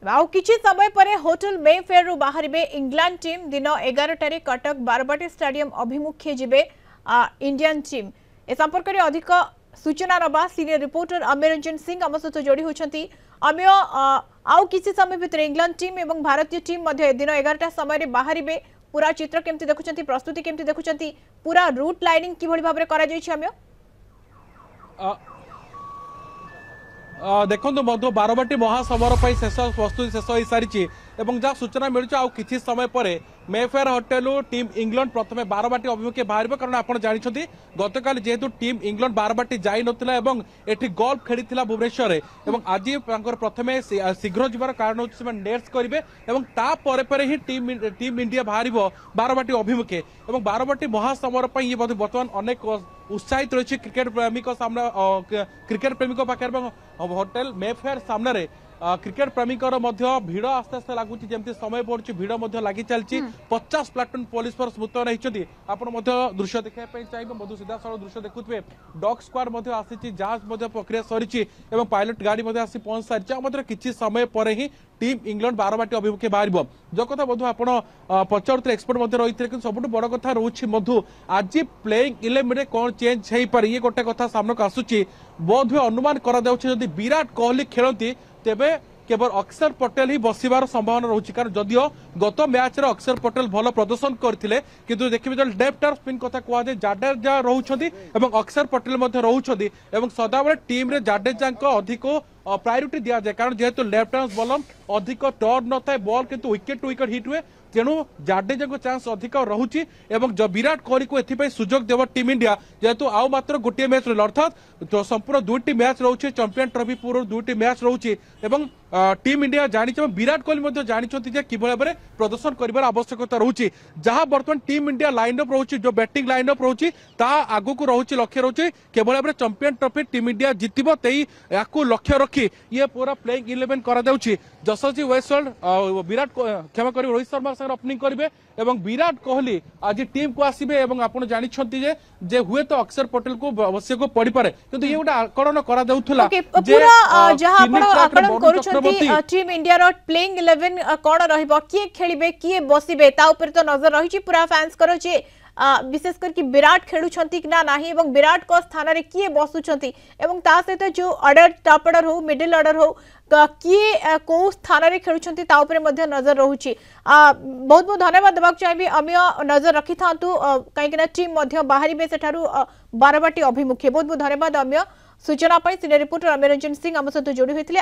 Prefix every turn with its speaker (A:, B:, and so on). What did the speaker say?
A: आउ किछि समय पर होटल मेफेयर रु बाहरिबे इंग्लैंड टीम दिन 11 Cuttack Barbati stadium अभिमुखे जिबे Indian team. ए संपर्क में अधिक सूचना रबा सीनियर रिपोर्टर अमेय रंजन सिंह आम सहित जोड़ी होती। अमेय आउ किछि समय भितर इंग्लैंड टीम एवं भारतीय टीम मध्य दिन 11टा समय बाहरिबे पूरा चित्र केमती देखुछंती प्रस्तुति केमती देखुछंती पूरा रूट लाइनिंग किभଳି भाबरे करा जायछि अमेय
B: देखो मधु बारबाटी महासमर शेष प्रस्तुति शेष हो सारी जहाँ सूचना मिलूँ आउ कि समय पर मेफेयर होटेल टीम इंग्लैंड प्रथम बारबाटी अभिमुखे बाहर कारण आप जानते गतकाल जेहेतु टीम इंग्लैंड बारबाटी जाई नथिला एवं एठी गोल्फ खेली भुवनेश्वर एवं आज प्रथम शीघ्र जीवार कारण होची नेट्स करेंगे और ही टीम इंडिया बाहर बारबाटी अभिमुखे एवं बारबाटी महासमर ये बर्तमान अनेक उत्साहित रही क्रिकेट प्रेमी क्रिकेट प्रेमी पाखे होटेल मेफेयर सामने क्रिकेट प्रेमीकर भिड़ आस्ते आस्ते लगुच जमी समय पड़ुची भिड़ लगी चलती 50 प्लाटून पुलिस फोर्स मुतयन होती आप दृश्य देखा चाहिए मधु सीधा सड़क दृश्य देखुए डॉग स्क्वाड आसी जांच प्रक्रिया सरी पायलट गाड़ी आसी पहुंच सारी किसी समय पर ही टीम इंग्लैंड बारबाटी अभिमुखे बाहर जो कथा मधु आप पचार एक्सपर्ट रही है सब बड़ कथा रोच मधु आज प्लेइंग 11 कौन चेंज हो पारे ये गोटे कथा सामना को आसूची बोध हुए अनुमान करा विराट कोहली खेलती तेबे केवल अक्षर पटेल ही बसबार संभावना रोचे कारण जदियो गत मैच रे अक्षर पटेल भल प्रदर्शन करथिले किंतु देखिबे जो लेफ्ट आर्म स्पिन कथा कहते जाडेजा रोचंती एवं अक्षर पटेल मध्य रोचंती एवं सदाबले टीम रे जाडेजा अधिक प्रायोरिटी दिया जाए कारण जेहेतु लेफ्ट आर्म बॉलर अधिक टर्न न थाए बॉल किंतु विकेट टू विकेट हिट हुए तेणु जाडेजा को चांस अधिक रोचे जो विराट कोहली को एथि सुजोग देव टीम इंडिया जेहेतु आउ मात्र गोटे मैच रहा अर्थात तो संपूर्ण दुईटी मैच रोचे चैंपियन ट्रॉफी पूर्व दुईटी मैच रोचे टीम इंडिया जानी विराट कोहली जानते कि भाव में प्रदर्शन कर आवश्यकता रोचे जहां बर्तमान टीम इंडिया लाइनअप रोचे जो बैटिंग लाइनअप रोचे आगु को रोचे लक्ष्य रोचे केवल भाव में चैंपियन ट्रॉफी टीम इंडिया जितब या लक्ष्य रखी ये पूरा प्लेइंग 11 करा जसजी वेस्टलैंड विराट क्षमा कर रोहित शर्मा संगे ओपनिंग करेंगे एवं विराट कोहली आज टीम को आसबे आपड़ जानते जे हुए तो अक्षर पटेल को आवश्यक पड़ पारे किंतु ये गोटे आकलन करा
A: टीम इंडिया प्लेइंग 11 कौन रहिबो किए खेलिबे किए बसिबे ता ऊपर तो नजर रही पूरा फैंस करो जे विशेष करके विराट खेलुछंती कि ना नाही एवं विराट को स्थान रे किए बसुछंती एवं ता सहित जो ऑर्डर टॉप ऑर्डर हो मिडिल ऑर्डर हो किए को स्थान रे खेलुछंती ता ऊपर मध्ये नजर रहूची बहुत बहुत धन्यवाद देबाक चाहिए अमिय नजर रखि थांतु काईकना टीम मध्ये बाहरिबे सेठारु बारबाटी अभिमुखे बहुत बहुत धन्यवाद अमिय सूचना पाई सीनियर रिपोर्टर अमेय रंजन सिंह आम सहित जोड़ी होइतिले।